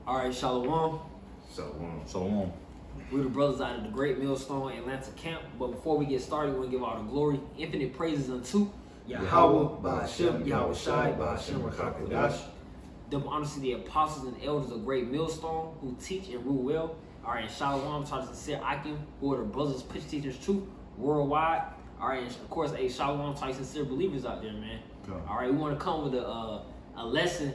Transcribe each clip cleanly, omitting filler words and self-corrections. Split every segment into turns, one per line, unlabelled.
All right, Shalom.
Shalom.
We're the brothers out of the Great Millstone Atlanta camp. But before we get started, we want to give all the glory, infinite praises unto
Yahweh, Ba'ashem, Yahweh Shai, Ba'ashem, Rakakadash.
Double honors to the apostles and elders of Great Millstone who teach and rule well. All right, and Shalom to the sincere Akim, who are the brothers, pitch teachers too, worldwide. All right, and of course, Shalom to the sincere believers out there, man. All right, we want to come with a lesson,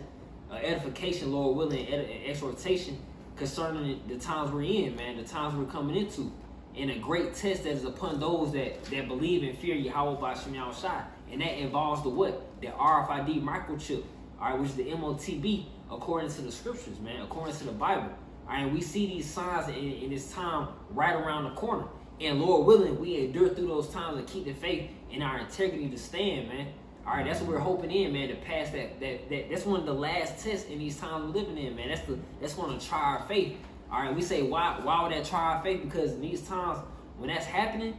edification, Lord willing, and exhortation concerning the times we're in, man, the times we're coming into, and a great test that is upon those that believe and fear Yahweh Ba'ashem Yahweh Shai. And that involves the what? The RFID microchip, all right, which is the MOTB, according to the scriptures, man, according to the Bible. All right, and we see these signs in this time right around the corner. And Lord willing, we endure through those times and keep the faith and our integrity to stand, man. All right, that's what we're hoping in, man, to pass that's one of the last tests in these times we're living in, man. That's going to try our faith. All right, we say, why would that try our faith? Because in these times, when that's happening,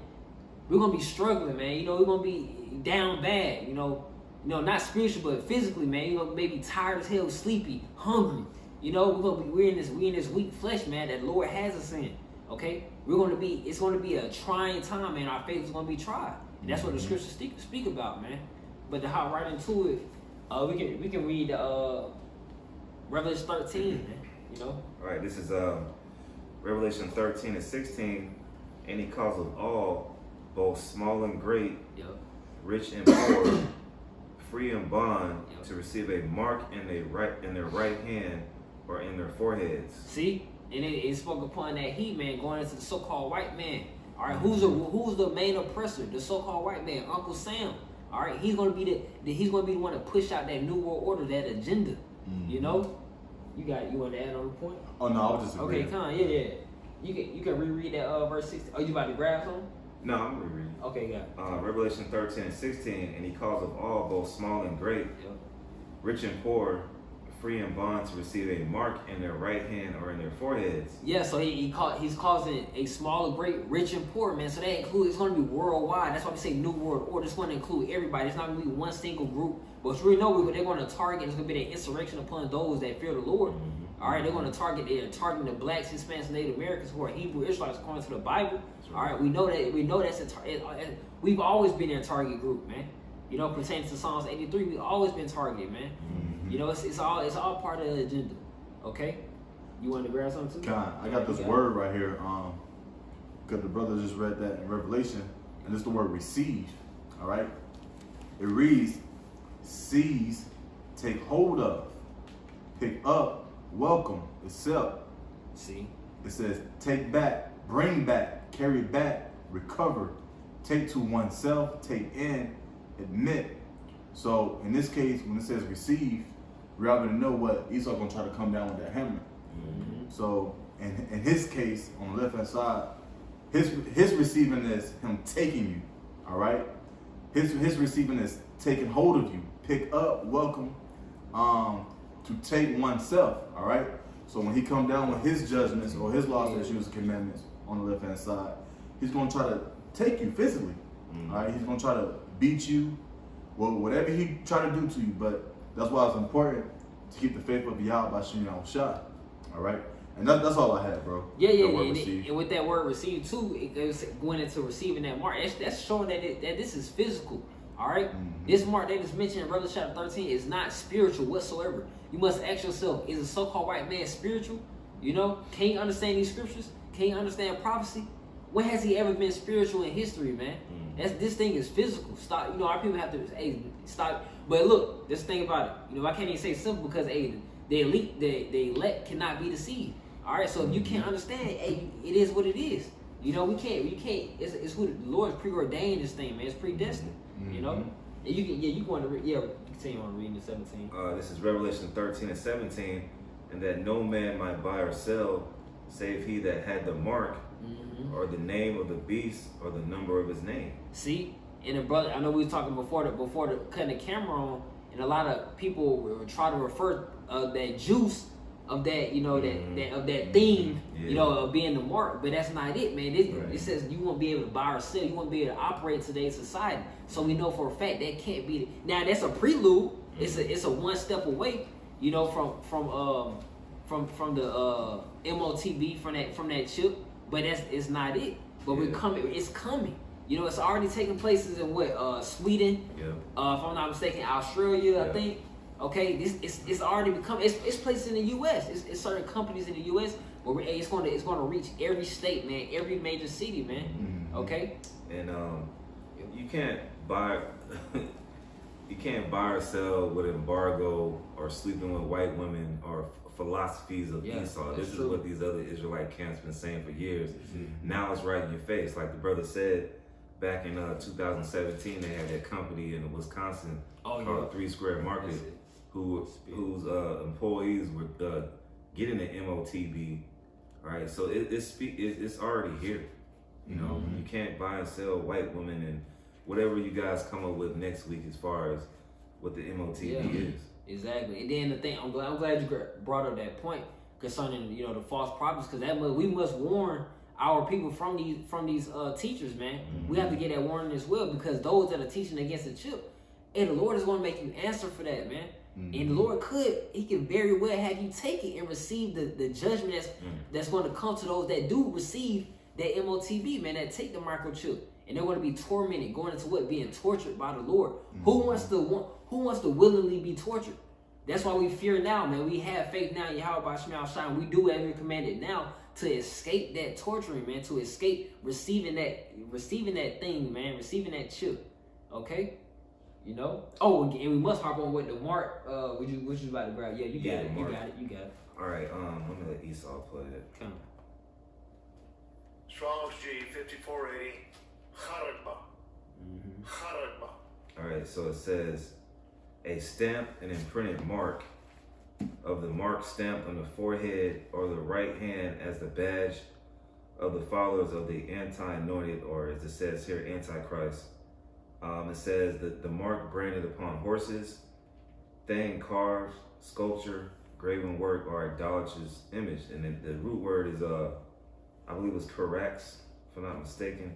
we're going to be struggling, man. You know, we're going to be down bad, you know, not spiritually, but physically, man. You know, maybe tired as hell, sleepy, hungry. You know, we're in this weak flesh, man, that the Lord has us in. Okay? It's going to be a trying time, man. Our faith is going to be tried. And that's what the scriptures speak about, man. But to hop right into it, we can read Revelation 13, man. You know.
All right, this is Revelation 13 and 16. And he calls of all, both small and great, rich and poor, free and bond, to receive a mark in their right hand or in their foreheads.
See, and it spoke upon that heat, man, going into the so-called white man. All right, who's the main oppressor? The so-called white man, Uncle Sam. All right, he's gonna be the one to push out that new world order, that agenda. You know, you want to add on the point?
Oh no, I was just
agreeing. Okay, come on, yeah. You can reread that verse 16. Oh, you about to grab something?
No, I'm rereading.
Okay, got it.
Revelation 13 and 16, and he calls of all, both small and great, rich and poor, free and bond, to receive a mark in their right hand or in their foreheads.
Yeah, so he's causing a small and great, rich and poor, man. So that includes, it's going to be worldwide. That's why we say new world order. It's going to include everybody. It's not going to be one single group. But we know they're going to target. It's going to be that insurrection upon those that fear the Lord. All right, they're targeting the blacks, Hispanics, Native Americans who are Hebrew Israelites according to the Bible. All right, we know that's we've always been their target group, man. You know, pertaining to Psalms 83, we've always been targeted, man. You know, it's all part of the agenda. Okay, you want to grab something too?
I got this word right here. Because the brother just read that in Revelation, and it's the word receive. All right, it reads, seize, take hold of, pick up, welcome, accept.
See,
it says take back, bring back, carry back, recover, take to oneself, take in, admit. So in this case, when it says receive, we already know what Esau gonna try to come down with that hammer. So in his case, on the left hand side, his receiving is him taking you. All right, his receiving is taking hold of you, pick up, welcome, to take oneself. All right. So when he come down with his judgments or his laws, statutes, and commandments on the left hand side, he's gonna try to take you physically. All right, he's gonna try to beat you. Well, whatever he try to do to you, but that's why it's important to keep the faith of Yahweh Ba'ashem Yahweh Shai. All right, and that's all I had, bro.
Yeah. And with that word receive too, it goes going into receiving that mark. That's showing that this is physical. All right, this mark that is mentioned in Revelation chapter 13 is not spiritual whatsoever. You must ask yourself: is a so-called white man spiritual? You know, can you understand these scriptures? Can you understand prophecy? When has he ever been spiritual in history, man? This thing is physical. Stop. You know, our people have to stop. But look, this thing about it. You know, I can't even say simple because the elect cannot be deceived. All right. So if you can't understand, it is what it is. You know, we can't. It's who the Lord preordained this thing, man. It's predestined. You know. And you want to continue on reading the 17.
This is Revelation 13 and 17, and that no man might buy or sell, save he that had the mark, or the name of the beast, or the number of his name.
See, and the brother, I know we were talking before the cutting the camera on, and a lot of people will try to refer that juice of that, you know, of that theme, you know, of being the mark, but that's not it, man. It says you won't be able to buy or sell, you won't be able to operate in today's society. So we know for a fact that can't be. Now that's a prelude. It's a one step away, you know, from from the MOTB from that chip, but it's not it. But it's coming. You know, it's already taking places in what Sweden, if I'm not mistaken, Australia, I think. Okay, it's already become it's places in the U.S. It's certain companies in the U.S. where it's going to reach every state, man, every major city, man.
Mm-hmm.
Okay,
and you can't buy or sell with embargo or sleeping with white women or philosophies of Esau. This is what these other Israelite camps been saying for years. Mm-hmm. Now it's right in your face, like the brother said. Back in 2017, they had that company in Wisconsin called 3 Square Market, whose employees were getting the MOTB. All right, so it's already here. You know, you can't buy and sell white women and whatever you guys come up with next week as far as what the MOTB is.
Exactly. And then the thing, I'm glad you brought up that point concerning the false prophets, because we must warn our people from these teachers, man. Mm-hmm. We have to get that warning as well, because those that are teaching against the chip, and the Lord is going to make you answer for that, man. Mm-hmm. And the Lord he can very well have you take it and receive the judgment that's going to come to those that do receive that MOTB, man, that take the microchip, and they're going to be tormented, going into being tortured by the Lord. Mm-hmm. Who wants to willingly be tortured? That's why we fear now, man. We have faith now in Yahweh Shema Shai. We do as we commanded now, to escape that torturing, man, to escape receiving that thing, man, receiving that chip. Okay? You know? Oh, and we must hop on with the mark, which you about to grab. Yeah, you got it.
All right, I'm gonna let Esau play it.
Come on.
Strong's G 5480 Charagma. Charagma.
All right, so it says a stamp and imprinted mark of the mark stamped on the forehead or the right hand as the badge of the followers of the anti-anointed, or as it says here, Antichrist. It says that the mark branded upon horses, thing carved, sculpture, graven work, or idolatrous image. And the root word is, I believe it's Corax, if I'm not mistaken.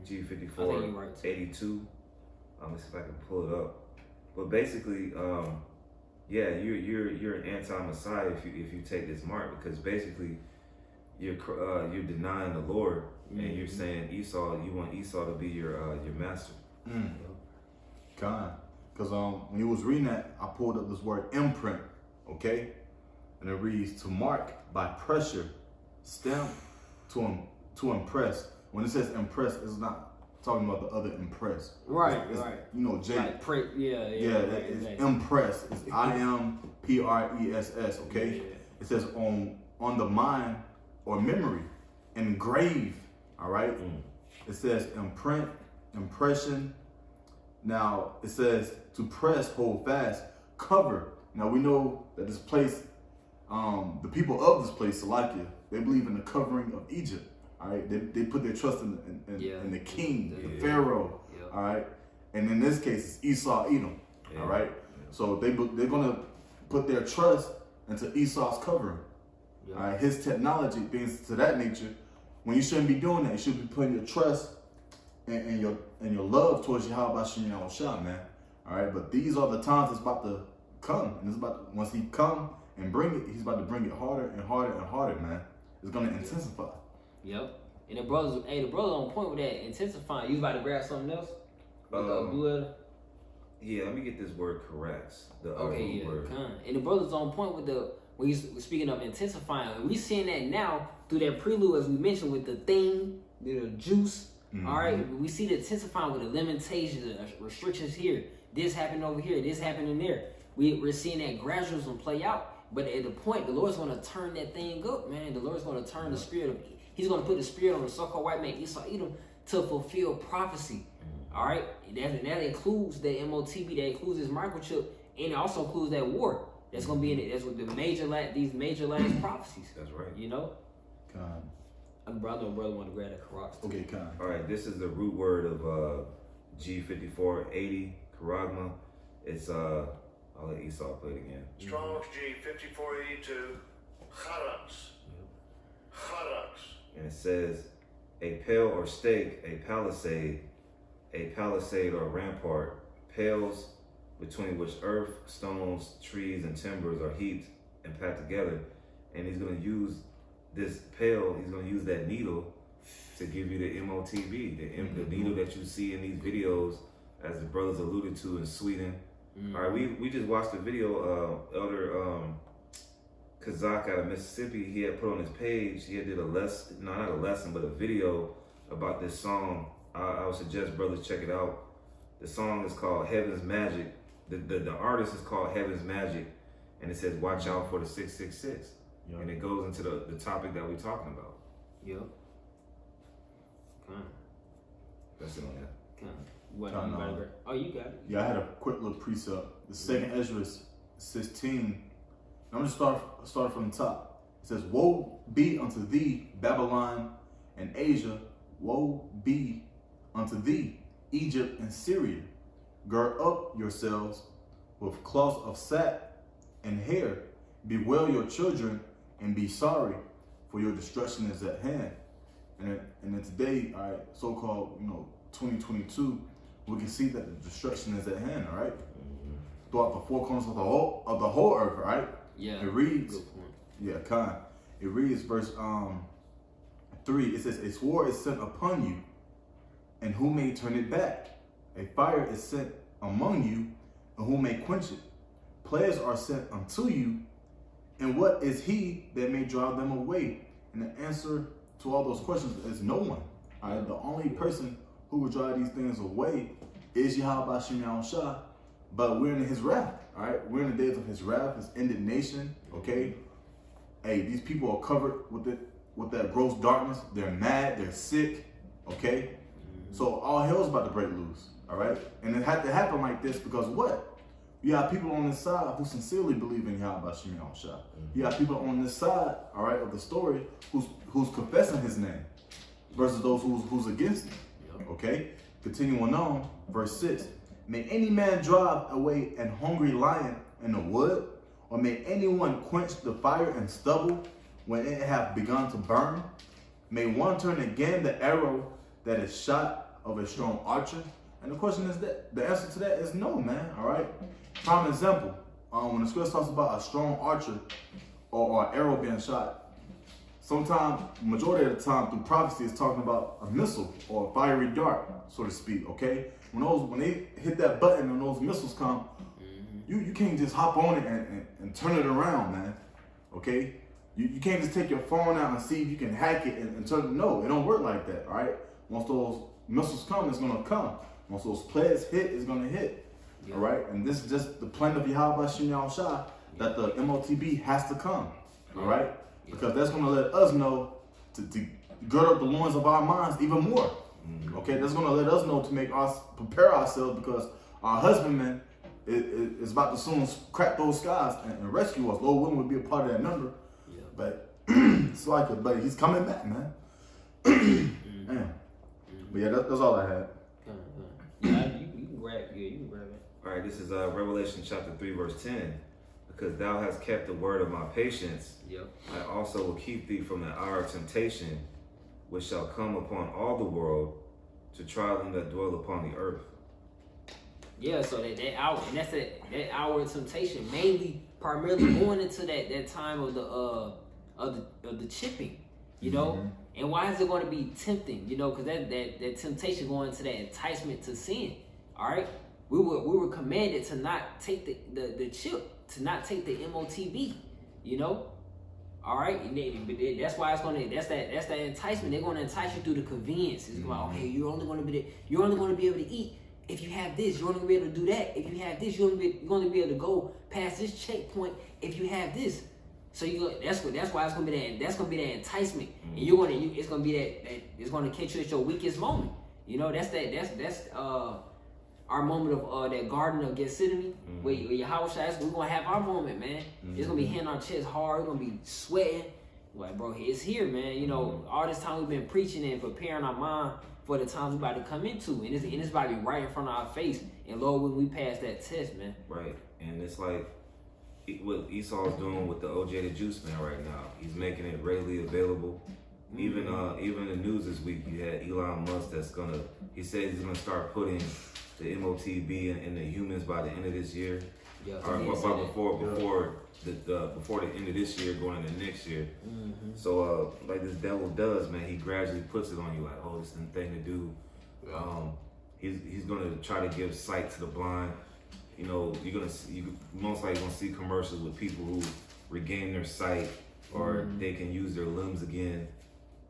G5482. Let's see if I can pull it up. But basically, you're an anti-Messiah if you take this mark, because basically you're denying the Lord, and you're saying you want Esau to be your master.
God, because when you was reading that, I pulled up this word imprint, okay, and it reads to mark by pressure, stamp, to impress. When it says impress, it's not talking about the other impress.
Right.
You know, J.
Like
It's impress. It's IMPRESS. Okay. Yeah. It says on the mind or memory, engrave. All right. It says imprint, impression. Now it says to press, hold fast, cover. Now we know that this place, the people of this place, Salakia, they believe in the covering of Egypt. All right, they put their trust in the king, the Pharaoh. Yeah. All right, and in this case, it's Esau, Edom. Yeah. All right, so they're gonna put their trust into Esau's covering. Yeah. All right, his technology, things to that nature. When you shouldn't be doing that, you should be putting your trust and your love towards Yahweh Shem Shah, man. All right, but these are the times it's about to come, and it's about once he come and bring it, he's about to bring it harder and harder and harder, man. It's gonna intensify.
Yep. And the brother's on point with that, intensifying. You about to grab something else? Blue?
Yeah, let me get this word correct. Word.
And the brother's on point with when he's speaking of intensifying. We seeing that now through that prelude, as we mentioned, with the thing, the juice. Mm-hmm. All right, we see the intensifying with the limitations, the restrictions here. This happened over here. This happening there. We're seeing that gradualism play out. But at the point, the Lord's going to turn that thing up, man. The Lord's going to turn the spirit of. He's going to put the spirit on the so-called white man Esau Edom to fulfill prophecy. All right, that includes the MOTB, that includes this microchip, and it also includes that war. That's going to be in it. That's what these major last prophecies.
That's right.
You know.
Con.
Brother want to grab that Karak.
Okay, Con.
All right, this is the root word of G5480 Karagma. It's I'll let Esau play it again.
Strong's G 5482 Charax. Charax.
And it says a pale or stake, a palisade or rampart, pales between which earth, stones, trees, and timbers are heaped and packed together, and he's gonna use this pail. He's gonna use that needle to give you the MOTB, the needle that you see in these videos, as the brothers alluded to in Sweden. All right, we just watched a video. Elder Kazak out of Mississippi, he had put on his page. He had did a lesson, no, not a lesson, but a video about this song. I would suggest brothers check it out. The song is called Heaven's Magic. The artist is called Heaven's Magic, and it says, "Watch out for the 666," and it goes into the topic that we're talking about.
Yep.
That's it on that.
What? You got it? Oh, you got it.
Yeah, I had a quick little precept. The second Ezra 16. I'm just start from the top. It says, "Woe be unto thee, Babylon and Asia. Woe be unto thee, Egypt and Syria. Gird up yourselves with cloths of sack and hair. Bewail your children and be sorry, for your destruction is at hand." And then today, all right, so-called, 2022, we can see that the destruction is at hand, all right? Throughout the four corners of the whole earth, right?
Yeah.
It reads,
good point.
yeah, it reads verse 3. It says, "A sword is sent upon you, and who may turn it back? A fire is sent among you, and who may quench it? Plagues are sent unto you, and what is he that may drive them away?" And the answer to all those questions is no one. All right? The only person who will drive these things away is Yahweh Shem Yahushua, but we're in his wrath. All right, we're in the days of his wrath, his indignation. Okay, hey, these people are covered with that gross darkness. They're mad. They're sick. Okay, so all hell's about to break loose. All right, and it had to happen like this because what? You have people on this side who sincerely believe in Yahweh Shem Yahushua. You have people on this side, all right, of the story who's confessing his name, versus those who's against him. Okay, continuing on, verse 6. "May any man drive away an hungry lion in the wood, or may anyone quench the fire and stubble when it hath begun to burn? May one turn again the arrow that is shot of a strong archer?" And the question is that the answer to that is no, man. All right. Prime example, when the scripture talks about a strong archer or an arrow being shot, sometimes, majority of the time, through prophecy, it's talking about a missile or a fiery dart, so to speak. Okay. When they hit that button and those missiles come, you can't just hop on it and turn it around, man. Okay? You can't just take your phone out and see if you can hack it and turn it. No, it don't work like that, all right? Once those missiles come, it's going to come. Once those players hit, it's going to hit, all right? And this is just the plan of Yahweh Shem Yahushua that the MOTB has to come, all right? Because that's going to let us know to gird up the loins of our minds even more. Okay, that's going to let us know to make us prepare ourselves because our husbandman is about to soon crack those skies and rescue us. Lord willing, would be a part of that number. Yeah. But it's like it, but he's coming back, man. Man. But yeah, that's all I had.
Yeah, you can grab it.
All right, this is Revelation chapter 3, verse 10. "Because thou hast kept the word of my patience, I also will keep thee from the hour of temptation, which shall come upon all the world to try them that dwell upon the earth."
Yeah, so that hour, and that's that hour of temptation, primarily going into that time of the chipping, And why is it going to be tempting? Because that temptation going into that enticement to sin. All right, we were commanded to not take the chip, to not take the MOTB. All right, and that's why that's that enticement. They're going to entice you through the convenience. It's like, okay, you're only going to be able to eat if you have this. You're only going to be able to do that if you have this. You're going to be able to go past this checkpoint if you have this. So that's why it's going to be that. That's going to be that enticement, and it's going to be that it's going to catch you at your weakest moment. That's our moment of that Garden of Gethsemane, where Yahweh says we're gonna have our moment, man. It's gonna be hitting our chest hard. We're gonna be sweating. Like, bro, it's here, man. All this time we've been preaching and preparing our mind for the times we're about to come into, and it's about to be right in front of our face. And Lord, when we pass that test, man.
Right, and it's like what Esau's doing with the OJ the Juice Man right now. He's making it readily available. Even in the news this week, you had Elon Musk he said he's gonna start putting the MOTB in the humans by the end of this year.
Yeah,
Or
he did say that.
before the end of this year, going into next year. So like this devil does, man, he gradually puts it on you like, oh, this is the thing to do. He's gonna try to give sight to the blind. You know, you most likely gonna see commercials with people who regain their sight or they can use their limbs again,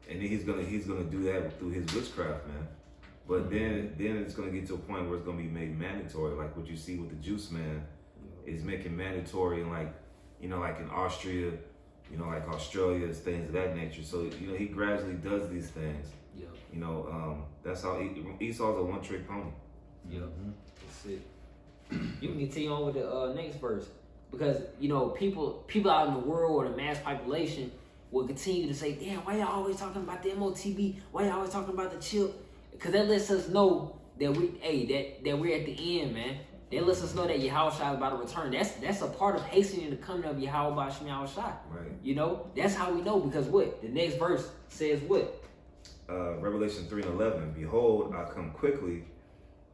and then he's gonna do that through his witchcraft, man. But then it's gonna get to a point where it's gonna be made mandatory, like what you see with the juice man. Is making mandatory and like in Austria, like Australia, things of that nature. So he gradually does these things. That's how Esau's a one-trick pony.
That's it. You can continue on with the next verse, because people out in the world or the mass population will continue to say, damn, why y'all always talking about the MOTB? Why y'all always talking about the chip? Because that lets us know that we're at the end, man. That lets us know that Yahweh Shai is about to return. That's a part of hastening the coming of Yahweh Shem Yahweh Shai.
Right.
That's how we know, because what? The next verse says what?
Revelation 3:11. Behold, I come quickly.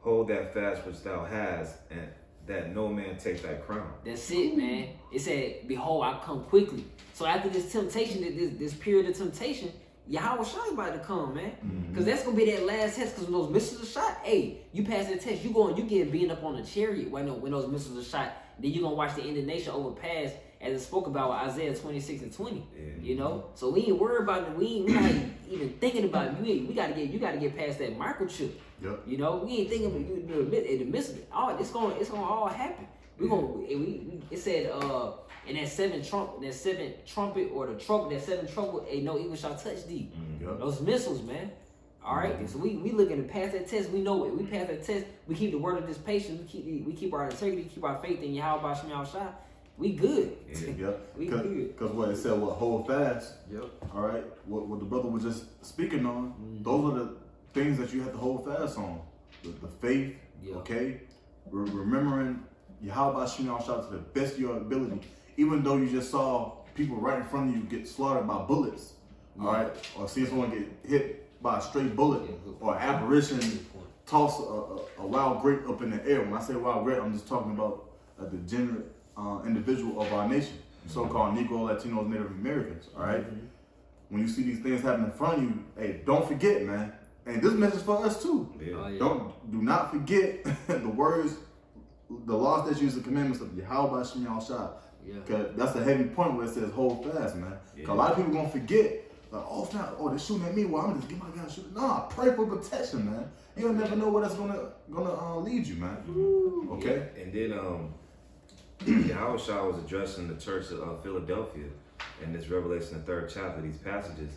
Hold that fast which thou hast, and that no man take thy crown.
That's it, man. It said, behold, I come quickly. So after this temptation, this period of temptation, Yahweh Shai about to come, man. Because that's going to be that last test. Because when those missiles are shot, hey, you pass that test, you get beaten up on the chariot when those missiles are shot. Then you're going to watch the end of the nation overpass, as it spoke about with Isaiah 26 and 20. So we ain't worried about it. We not even thinking about it. You got to get past that microchip.
Yep.
We ain't thinking about in the midst of it. It's gonna all happen. It said in that seventh trumpet or the trumpet, that seventh trumpet, no evil shall touch thee.
Yep.
Those missiles, man. All right. So we looking to pass that test. We know it. We pass that test. We keep the word of this patience. We keep our integrity. Keep our faith in Yahweh Shem Yahweh Shai. We good.
Yep.
We good.
Because what it said, hold fast.
Yep.
All right. What the brother was just speaking on, those are the things that you have to hold fast on. The faith, okay? Remembering Yahweh Shem Yahweh Shai to the best of your ability. Even though you just saw people right in front of you get slaughtered by bullets, all right? Or see someone get hit by a straight bullet, or apparition toss a wild grape up in the air. When I say wild grape, I'm just talking about a degenerate individual of our nation, so-called Negro, Latinos, Native Americans, all right? When you see these things happen in front of you, hey, don't forget, man. And this message for us too. Do not forget the words, the laws, statutes, and commandments of Yahweh Shem Yahweh Shai. Cause that's a heavy point where it says hold fast, man. Cause a lot of people gonna forget, like, they're shooting at me. Well, I'm gonna just get my gun and shoot. Nah, pray for protection, man. You'll never know where that's gonna lead you, man. Okay.
And then Yahweh Shai was addressing the church of Philadelphia in this Revelation, the 3rd chapter, these passages,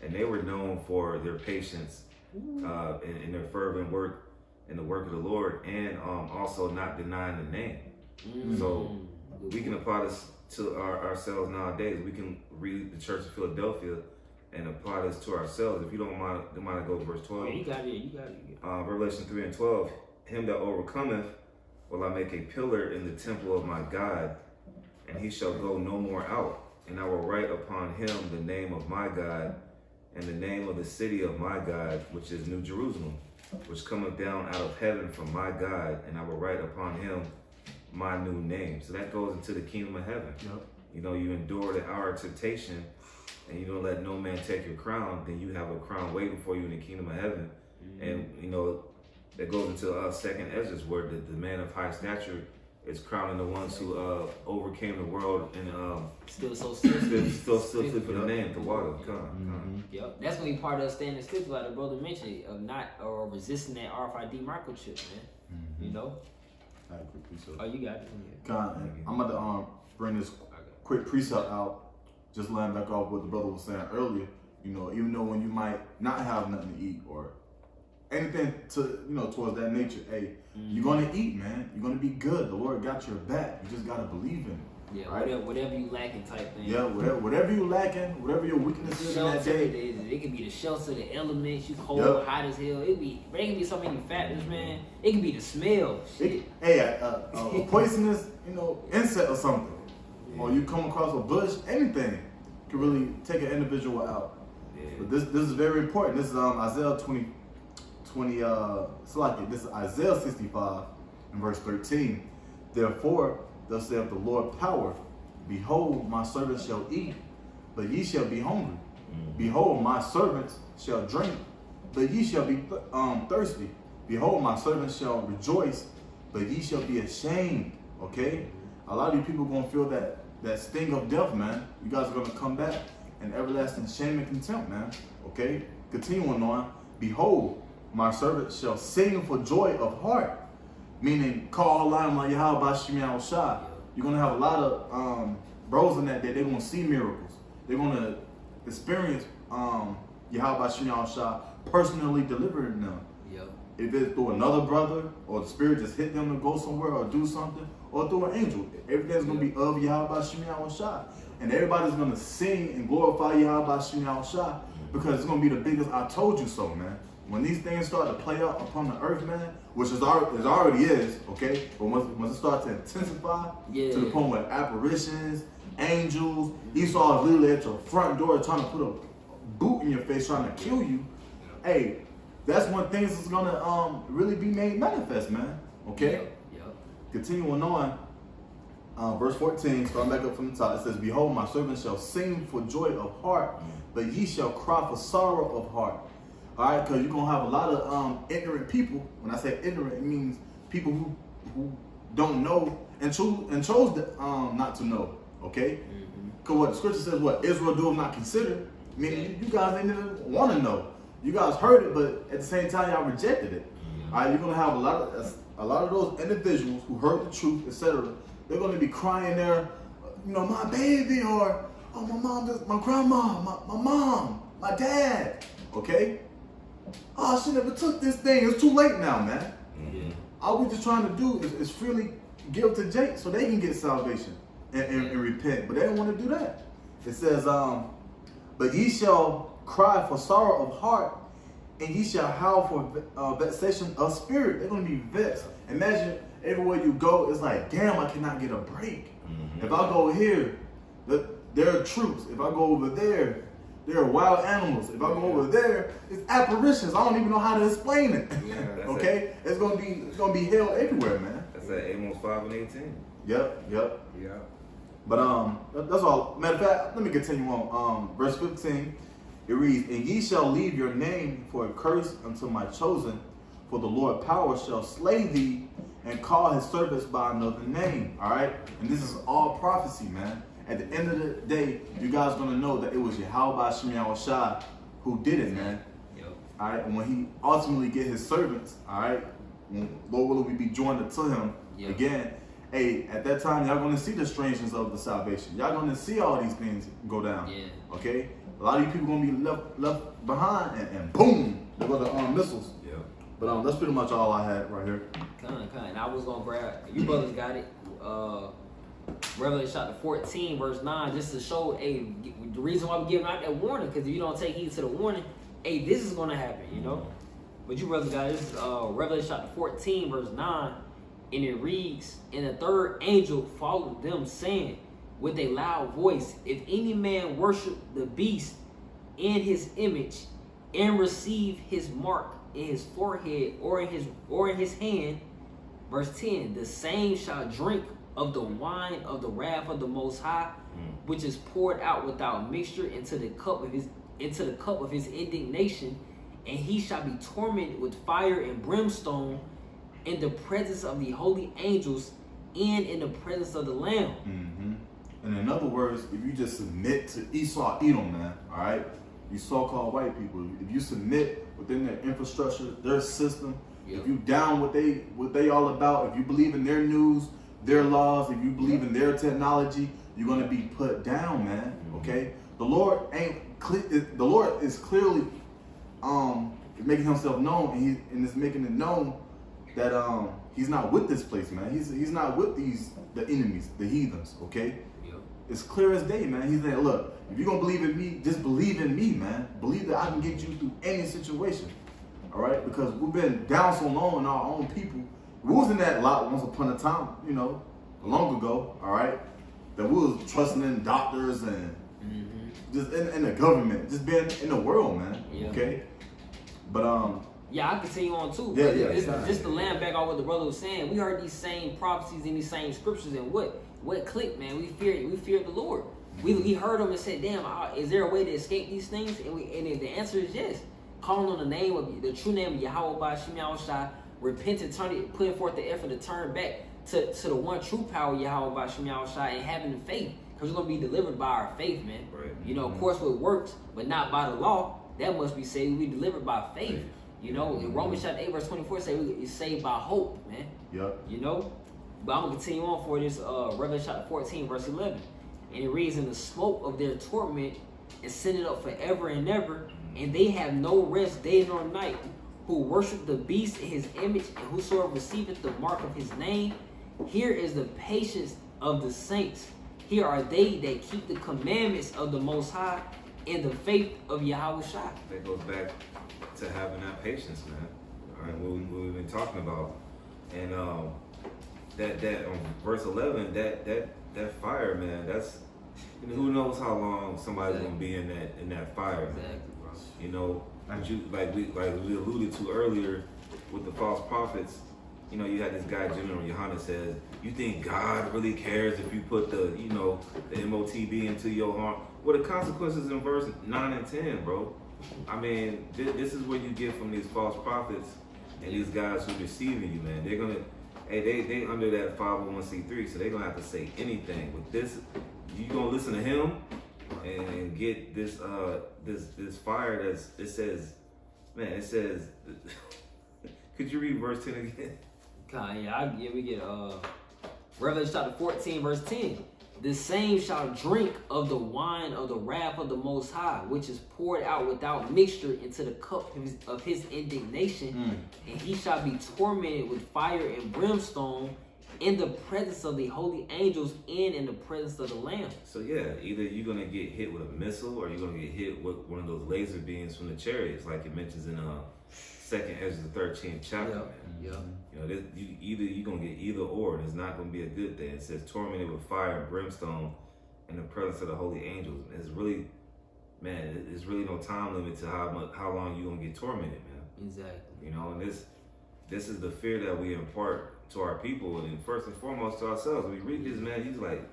and they were known for their patience in their fervent work in the work of the Lord, and also not denying the name. So we can apply this to ourselves nowadays. We can read the Church of Philadelphia and apply this to ourselves. If you don't mind to go to verse 12.
You got it.
Revelation 3:12. Him that overcometh will I make a pillar in the temple of my God, and he shall go no more out. And I will write upon him the name of my God, and the name of the city of my God, which is New Jerusalem, which cometh down out of heaven from my God, and I will write upon him my new name. So that goes into the kingdom of heaven. You endure the hour of temptation, and you don't let no man take your crown, then you have a crown waiting for you in the kingdom of heaven. And that goes into 2nd Ezra, where the man of high stature is crowning the ones who overcame the world and still for the name, the water.
Yep, that's gonna be part of standing still, like the brother mentioned, of not or resisting that RFID microchip, man. Oh, you got it.
I'm about to bring this quick precept out, just laying back off what the brother was saying earlier. Even though when you might not have nothing to eat or anything towards that nature, hey, you're gonna eat, man. You're gonna be good. The Lord got your back. You just gotta believe in it.
Yeah, right? whatever you lacking type thing.
Yeah, whatever you lacking, whatever your weakness is in that day.
It could be the shelter, the elements, you cold, hot as hell. There can be so many factors, man. It can be the smell.
A poisonous, insect or something. Or you come across a bush, anything can really take an individual out. But this is very important. This is Isaiah this is Isaiah 65 and verse 13. Therefore, Thus saith the Lord power. Behold, my servants shall eat, but ye shall be hungry. Behold, my servants shall drink, but ye shall be thirsty. Behold, my servants shall rejoice, but ye shall be ashamed. Okay? A lot of you people are going to feel that sting of death, man. You guys are going to come back in everlasting shame and contempt, man. Okay? Continuing on. Behold, my servants shall sing for joy of heart. Meaning, call Allah Yahweh Bashim Shah. You're going to have a lot of bros in that day. They're going to see miracles. They're going to experience Yahweh Bashim Shah personally delivering them.
Yep.
If it's through another brother, or the spirit just hit them to go somewhere or do something, or through an angel, everything's going to be of Yahweh Bashim Shah. And everybody's going to sing and glorify Yahweh Bashim Shah, because it's going to be the biggest I told you so, man. When these things start to play out upon the earth, man, which it already is, okay? But once it starts to intensify to the point where apparitions, angels, Esau is literally at your front door trying to put a boot in your face trying to kill you, hey, that's when things is gonna really be made manifest, man. Okay?
Yep.
Continuing on, verse 14, starting back up from the top, it says, Behold, my servants shall sing for joy of heart, but ye shall cry for sorrow of heart. All right, because you're going to have a lot of ignorant people. When I say ignorant, it means people who don't know and chose not to know, okay? Because what the scripture says, what Israel do not consider, meaning you guys didn't even want to know. You guys heard it, but at the same time, y'all rejected it. All right, you're going to have a lot of those individuals who heard the truth, etc. They're going to be crying there, my baby, or, oh, my mom, my grandma, my mom, my dad, okay? Oh, she never took this thing. It's too late now, man. All we're just trying to do is freely give to Jake so they can get salvation and repent. But they don't want to do that. It says, but ye shall cry for sorrow of heart, and ye shall howl for vexation of spirit. They're going to be vexed. Imagine everywhere you go, it's like, damn, I cannot get a break. If I go here, there are troops. If I go over there, there are wild animals. If I go over there, it's apparitions. I don't even know how to explain it. Okay? It's gonna be hell everywhere, man.
That's at Amos 5 and 18.
Yep.
Yeah.
But that's all. Matter of fact, let me continue on. Verse 15, it reads, And ye shall leave your name for a curse unto my chosen, for the Lord power shall slay thee and call his servants by another name. All right? And this is all prophecy, man. At the end of the day, you guys are going to know that it was Yahweh Shemiah Shah who did it, man.
Yep.
All right? And when he ultimately get his servants, all right, when Lord willing we be joined unto him again, hey, at that time, y'all going to see the strangeness of the salvation. Y'all going to see all these things go down.
Yeah.
Okay? A lot of you people going to be left behind, and boom, there go the missiles.
Yeah.
But that's pretty much all I had right here.
And I was going to grab, you brothers got it. Revelation chapter 14, verse 9, just to show, the reason why we're giving out that warning, because if you don't take heed to the warning, this is going to happen, But you brothers got this, Revelation chapter 14, verse 9, and it reads, And the third angel followed them, saying with a loud voice, If any man worship the beast in his image, and receive his mark in his forehead or in his hand, verse 10, the same shall drink of the wine of the wrath of the Most High, which is poured out without mixture into the cup of his indignation, and he shall be tormented with fire and brimstone in the presence of the holy angels and in the presence of the Lamb.
And in other words, if you just submit to Esau, Edom, man, all right, you so-called white people, if you submit within their infrastructure, their system, if you down what they all about, if you believe in their news, their laws, if you believe in their technology, you're going to be put down, man. Okay? The Lord is clearly making himself known, and is making it known that he's not with this place, man. He's not with the enemies, the heathens, okay? It's clear as day, man. He's saying, look, if you're going to believe in me, just believe in me, man. Believe that I can get you through any situation. All right? Because we've been down so long in our own people. We was in that lot once upon a time, long ago, all right? That we was trusting in doctors and just in the government, just being in the world, man. Okay? But
Yeah, I continue on too.
Yeah, yeah,
Just to land back on what the brother was saying, we heard these same prophecies and these same scriptures, and what clicked, man? We feared the Lord. We heard them and said, damn, is there a way to escape these things? And the answer is yes. Calling on the true name of Yahweh by Shem Yahushua, repenting, putting forth the effort to turn back to the one true power Yahweh by Shem Yahushua, and having the faith, because we're gonna be delivered by our faith, man.
Right.
You know, of course, with works, but not by the law. That must be saved. We delivered by faith. You know, in Romans chapter 8 verse 24 say we is saved by hope, man.
Yep.
You know, but I'm gonna continue on for this Revelation chapter 14 verse 11, and it reads, "In the smoke of their torment is sending up forever and ever, and they have no rest day nor night, who worship the beast in his image, and whosoever receiveth the mark of his name. Here is the patience of the saints. Here are they that keep the commandments of the Most High and the faith of Yahweh Shai."
That goes back to having that patience, man. All right, what we've been talking about, and that verse 11, that fire, man. That's, you know, who knows how long somebody's gonna be in that fire, man.
Exactly, bro.
You know, like we alluded to earlier with the false prophets. You know, you had this guy, General Yohanan, says, "You think God really cares if you put the MOTB into your heart?" Well, the consequences in verse 9 and 10, bro. I mean, this is what you get from these false prophets and these guys who deceiving you, man. They're gonna, they under that 501c3, so they're gonna have to say anything. With this, you gonna listen to him and get this fire it says, could you read verse 10 again?
We get Revelation chapter 14 verse 10. "The same shall drink of the wine of the wrath of the Most High, which is poured out without mixture into the cup of his indignation, and he shall be tormented with fire and brimstone in the presence of the holy angels and in the presence of the Lamb."
So yeah, either you're gonna get hit with a missile or you're gonna get hit with one of those laser beams from the chariots, like it mentions in 2nd Ezra the 13th chapter, man.
Yeah.
You know, you're gonna get either or, and it's not gonna be a good thing. It says tormented with fire and brimstone in the presence of the holy angels. It's really, man, it's really no time limit to how long you're gonna get tormented, man.
Exactly.
You know, and this is the fear that we impart to our people, and first and foremost to ourselves. We read this, man, he's like,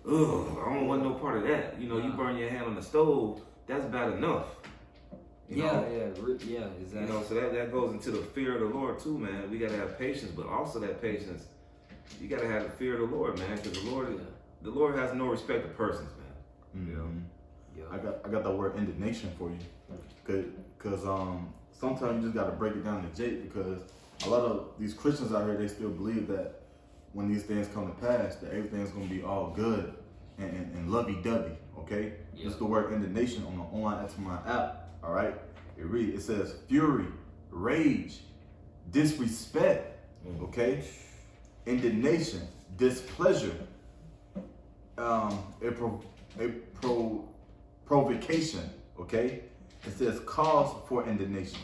ugh, I don't want no part of that. You know, you burn your hand on the stove, that's bad enough. You know?
Yeah, exactly.
You know, so that goes into the fear of the Lord too, man. We gotta have patience, but also that patience, you gotta have the fear of the Lord, man, because the Lord has no respect of persons, man. You know.
Yeah. I got that word indignation for you, because sometimes you just gotta break it down to Jake, because a lot of these Christians out here, they still believe that when these things come to pass, that everything's gonna be all good and lovey-dovey. Okay, just the word indignation on the online XMI app. All right, it says fury, rage, disrespect, okay, indignation, displeasure, provocation, okay. It says cause for indignation.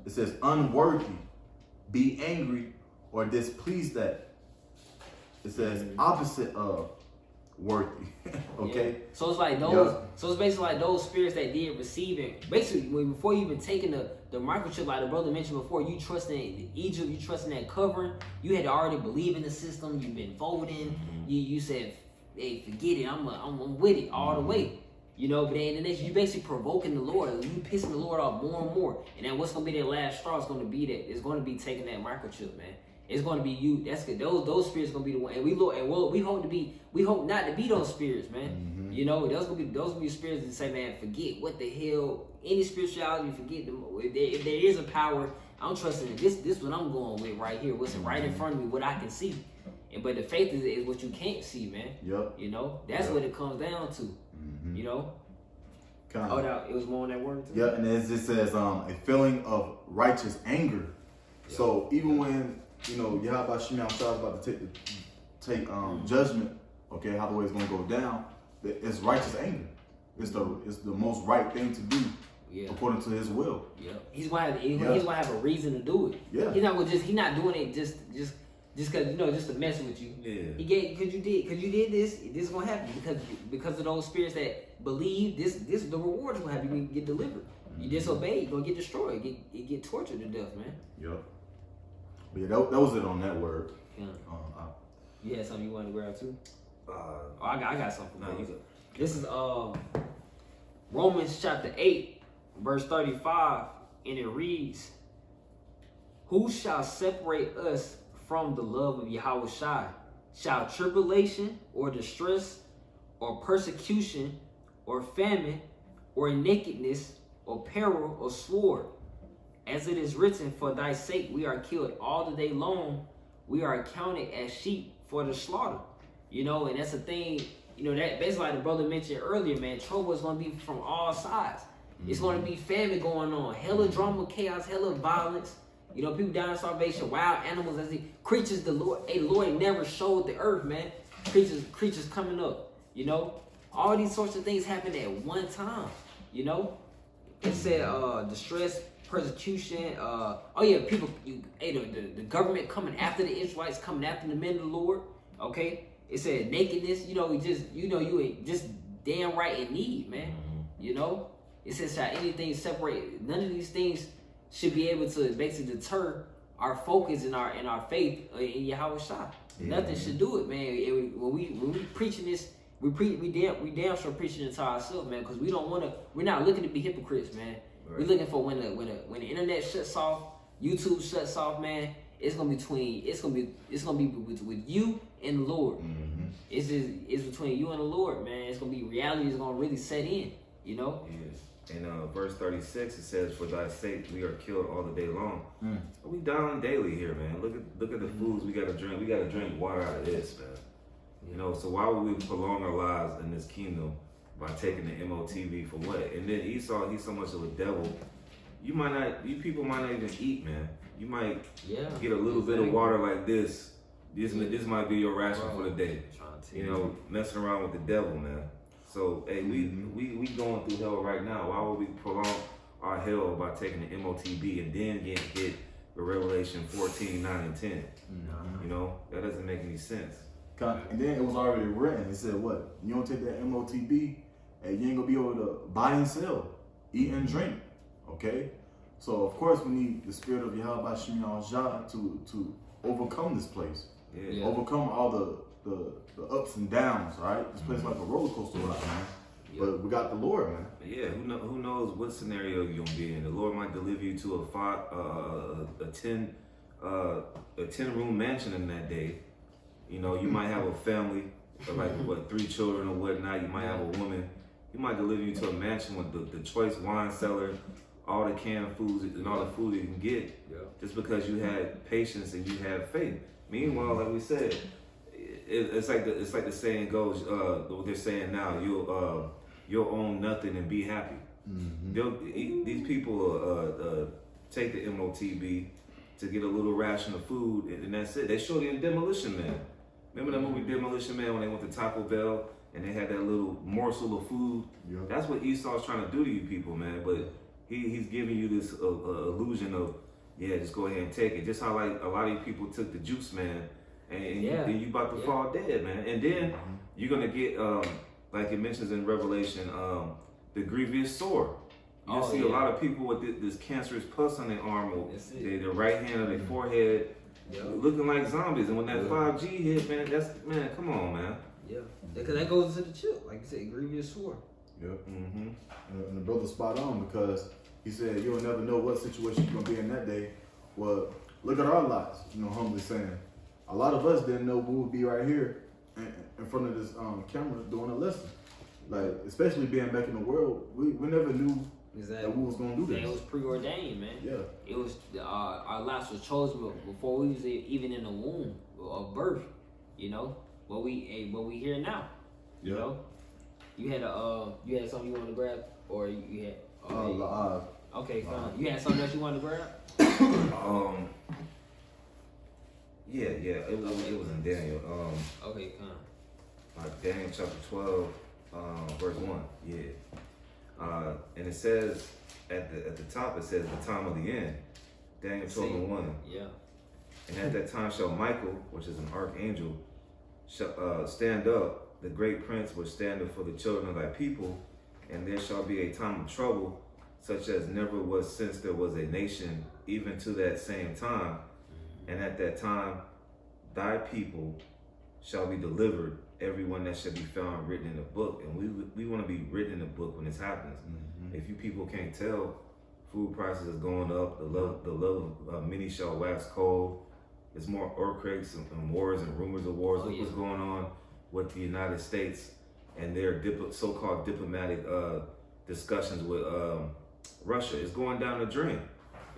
It says unworthy, be angry or displeased at. It says opposite of worthy. Okay.
Yeah. So it's like those. So it's basically like those spirits that did receive it. Basically, before you even taking the microchip, like the brother mentioned before, you trusting Egypt, you trusting that covering. You had to already believe in the system. You've been voting. You said, "Hey, forget it. I'm with it all the way." You know, but then you basically provoking the Lord. You pissing the Lord off more and more. And then what's gonna be that last straw? Is gonna be that. It's gonna be taking that microchip, man. It's going to be you. That's good. Those spirits gonna be the one, and we hope not to be those spirits, man. You know, those gonna be spirits that say, man, forget what the hell, any spirituality, forget them. If there is a power, I'm trusting it. This what I'm going with right here. What's right in front of me, what I can see. But the faith is what you can't see, man.
Yep.
You know, that's what it comes down to. You know.
Kinda.
Oh, it was more on that word too.
Yeah, and it just says a feeling of righteous anger. So even when Yahweh Shimei is about to take judgment, okay, how the way it's gonna go down, it's righteous anger. It's the most right thing to do, according to His will.
Yeah, he's gonna have a reason to do it.
Yeah,
he's not doing it just because just to mess with you.
Yeah,
he gave because you did this. This is gonna happen because of those spirits that believe this. The reward is gonna have you get delivered. You disobey, you're gonna get destroyed. Get tortured to death, man.
Yep. But yeah, that was it on that word.
Yeah. You had something you wanted to grab too? I got something.
No, you go.
This is Romans chapter 8, verse 35, and it reads, "Who shall separate us from the love of Yahweh Shai? Shall tribulation or distress or persecution or famine or nakedness or peril or sword? As it is written, for thy sake we are killed all the day long. We are accounted as sheep for the slaughter." You know, and that's the thing, you know, that basically like the brother mentioned earlier, man, trouble is going to be from all sides. It's going to be famine going on, hella drama, chaos, hella violence. You know, people dying of starvation, wild animals, creatures the Lord never showed the earth, man. Creatures coming up, you know. All these sorts of things happen at one time, you know. It said distress, persecution, people, the government coming after the Israelites, coming after the men of the Lord, okay. It said nakedness, you ain't just damn right in need, man. You know, it says shall anything separate? None of these things should be able to basically deter our focus and our faith in Yahweh Shai. Yeah. Nothing should do it, man. When we preaching this, we damn sure preaching it to ourselves, man, because we're not looking to be hypocrites, man. Right. We're looking for when the internet shuts off, YouTube shuts off, man. It's gonna be with you and the Lord. Mm-hmm. It's between you and the Lord, man. It's gonna be reality is gonna really set in, you know.
Yes. In verse 36, it says, "For thy sake we are killed all the day long." We dying daily here, man. Look at the foods we gotta drink. We gotta drink water out of this, man. You know, so why would we prolong our lives in this kingdom by taking the MOTV for what? And then Esau, he's so much of a devil. You people might not even eat, man. You might get a little bit of water like this. This might be your ration for the day. You know, messing around with the devil, man. So, hey, we going through hell right now. Why would we prolong our hell by taking the MOTB and then getting hit with Revelation 14, 9, and 10? Mm-hmm. You know, that doesn't make any sense.
And then it was already written. It said, what? You don't take that MOTB, and you ain't going to be able to buy and sell, eat and drink. Okay? So, of course, we need the spirit of Yahweh Shem Yahweh to overcome this place. Yeah. Overcome all the ups and downs, right? This place is like a roller coaster ride, man. Yep. But we got the Lord, man.
Yeah, who knows what scenario you're gonna be in? The Lord might deliver you to a 10-room mansion in that day. You know, you might have a family of like 3 children or whatnot. You might have a woman. He might deliver you to a mansion with the choice wine cellar, all the canned foods and all the food you can get, just because you had patience and you had faith. Meanwhile, like we said, it's like the saying goes. What they're saying now, you'll own nothing and be happy. Mm-hmm. These people take the MOTB to get a little ration of food, and that's it. They showed it in Demolition Man. Remember that movie Demolition Man when they went to Taco Bell and they had that little morsel of food? Yep. That's what Esau's trying to do to you people, man. But he's giving you this illusion of, just go ahead and take it. Just how like a lot of you people took the juice, man, and you about to fall dead, man. And then you're gonna get, like it mentions in Revelation, the grievous sore. You see a lot of people with this cancerous pus on their arm, or their right hand or their forehead, looking like zombies. And when that 5G hit, man, come on, man.
Yeah, because that goes into the chip, like you said, grievous sore.
Yep. Mm-hmm. And the brother's spot on, because he said you'll never know what situation you're gonna be in that day. Well, look at our lives, humbly saying. A lot of us didn't know we would be right here in front of this camera doing a lesson. Like, especially being back in the world, we never knew that we was gonna do this.
It was preordained, man.
Yeah.
It was our lives was chosen before we was even in the womb of birth. You know, what we here now. You know, you had something you wanted to grab, or you had. Okay, fine. You had something else you wanted to grab?
It was in Daniel.
Okay, fine.
Daniel chapter 12, verse 1. Yeah. And it says at the top, it says the time of the end. Daniel 12 and 1.
Yeah.
And at that time shall Michael, which is an archangel, stand up. The great prince will stand up for the children of thy people, and there shall be a time of trouble, such as never was since there was a nation, even to that same time. And at that time, thy people shall be delivered, everyone that shall be found written in the book. And we want to be written in the book when this happens. If you people can't tell, food prices is going up. The love of many shall wax cold. There's more earthquakes and wars and rumors of wars. Look what's going on with the United States and their so-called diplomatic discussions with Russia. It's going down the drain,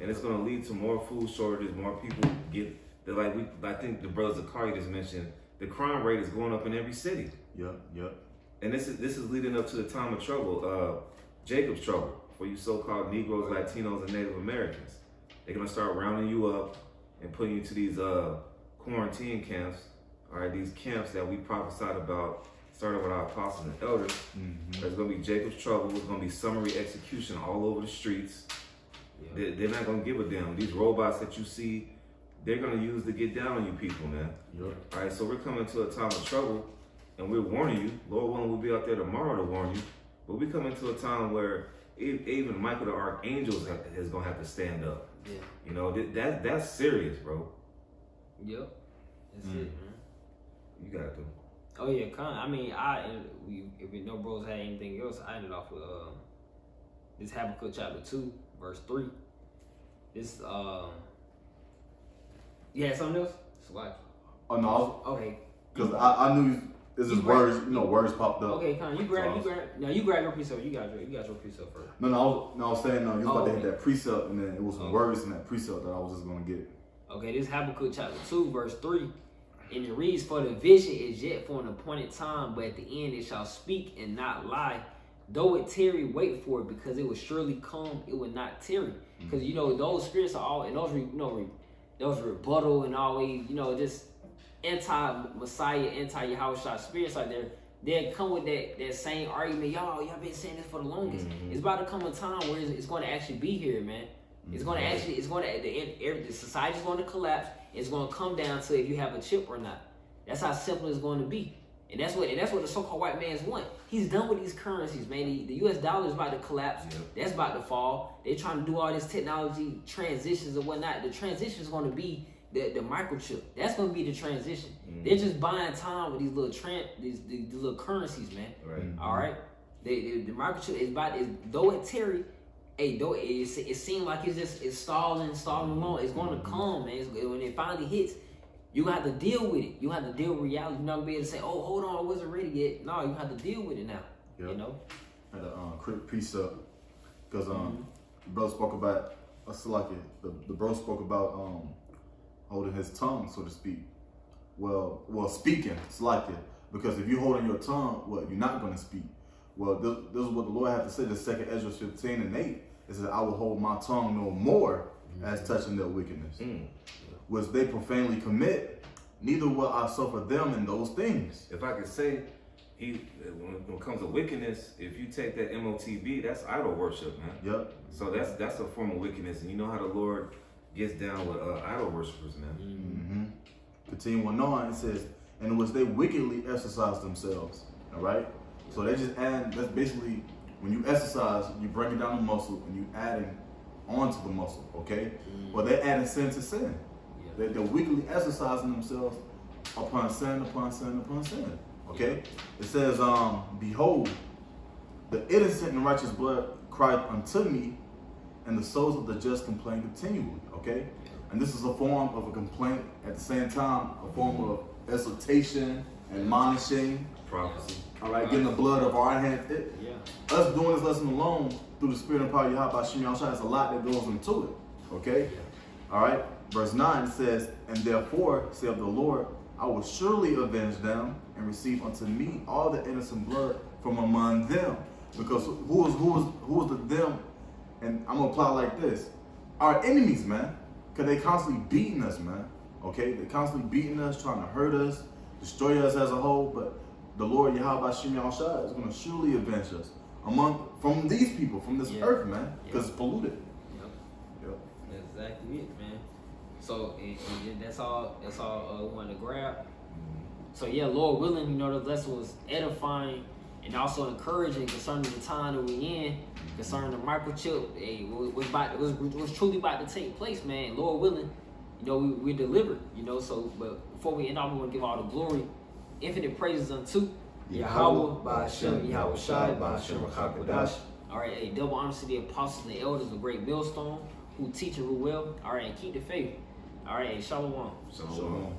and it's going to lead to more food shortages. More people get. I think the brother Zakari just mentioned, the crime rate is going up in every city.
Yep.
And this is leading up to the time of trouble, Jacob's trouble, for you so-called Negroes, Latinos, and Native Americans. They're gonna start rounding you up and putting you to these quarantine camps. All right, these camps that we prophesied about, starting with our apostles and elders. There's gonna be Jacob's trouble. There's gonna be summary execution all over the streets. They're not gonna give a damn. These robots that you see, they're gonna use to get down on you people, man. All right, so we're coming to a time of trouble, and we're warning you. Lord willing, we'll be out there tomorrow to warn you. But we come into a time where even Michael the Archangel is gonna have to stand up. You know, that's serious, bro.
Yep. That's it, man.
You got to.
Oh yeah, I mean, if we know bros had anything else, I ended off with this Habakkuk chapter 2, verse 3. This you had something else? Swag.
Oh no.
Okay.
Because I knew this is words. Words popped up.
Okay, Con, you grab your precept. You got your precept first.
No, I was saying you was about to hit that precept, and then it was some words in that precept that I was just gonna get.
Okay, this Habakkuk chapter 2, verse 3. And it reads, for the vision is yet for an appointed time, but at the end it shall speak and not lie. Though it tarry, wait for it, because it will surely come, it will not tarry. Because, those spirits are all, and those rebuttal and always, just anti-Messiah, anti-Yahushua spirits out there. They'll come with that same argument. Y'all been saying this for the longest. It's about to come a time where it's going to actually be here, man. The society's going to collapse. It's going to come down to if you have a chip or not. That's how simple it's going to be. And that's what the so-called white man's want. He's done with these currencies, man. The U.S. dollar is about to collapse. That's about to fall. They're trying to do all this technology transitions and whatnot. The transition is going to be the microchip. That's going to be the transition. They're just buying time with these little currencies, man. All right. The microchip is though it tarry. Though it seems like it's stalling along, it's going to come, man. When it finally hits, you have to deal with it. You have to deal with reality. You're not going to be able to say, oh, hold on, I wasn't ready yet. No, you have to deal with it now.
Had a quick precept, because the brother spoke about, the bro spoke about holding his tongue, so to speak. Well, speaking, because if you're holding your tongue, you're not going to speak. Well, this is what the Lord had to say, the 2nd Ezra 15 and 8. It says, I will hold my tongue no more as touching their wickedness. Which they profanely commit, neither will I suffer them in those things.
If I could say, when it comes to wickedness, if you take that MOTB, that's idol worship, man. So that's a form of wickedness, and you know how the Lord gets down with idol worshipers, man.
Continuing on, it says, in which they wickedly exercise themselves. All right. So they just add. That's basically when you exercise, you breaking down the muscle and you adding onto the muscle. Okay. Well, they're adding sin to sin. They're wickedly exercising themselves upon sin, upon sin, upon sin. Okay. It says, behold, the innocent and righteous blood cried unto me, and the souls of the just complain continually. Okay. And this is a form of a complaint at the same time, a form of exhortation, admonishing,
prophecy.
All right, getting the blood of our hands. Us doing this lesson alone through the Spirit and power of Yahweh Shem Yahushua, it's a lot that goes into it. Okay? All right. Verse 9 says, and therefore, saith the Lord, I will surely avenge them and receive unto me all the innocent blood from among them. Because who is the them? And I'm gonna apply like this: our enemies, man, because they constantly beating us, man. Okay, they constantly beating us, trying to hurt us, destroy us as a whole. But the Lord Yahweh Shem Yahushua is gonna surely avenge us from these people, from this earth, man, because it's polluted.
Yep. That's exactly it, man. So and that's all we wanted to grab. So yeah, Lord willing, the lesson was edifying and also encouraging concerning the time that we in, concerning the microchip, hey, was truly about to take place, man. Lord willing, you know, we delivered, you know. So, but before we end off, we want to give all the glory, infinite praises unto Yahweh, Ba'ashem, Yahweh Shai, Ba'ashem, Rakakwadash. All right, hey, double honor to the apostles and the elders, a great millstone, who teach and rule well. All right, and keep the faith. All right, hey, shalom.
Shalom.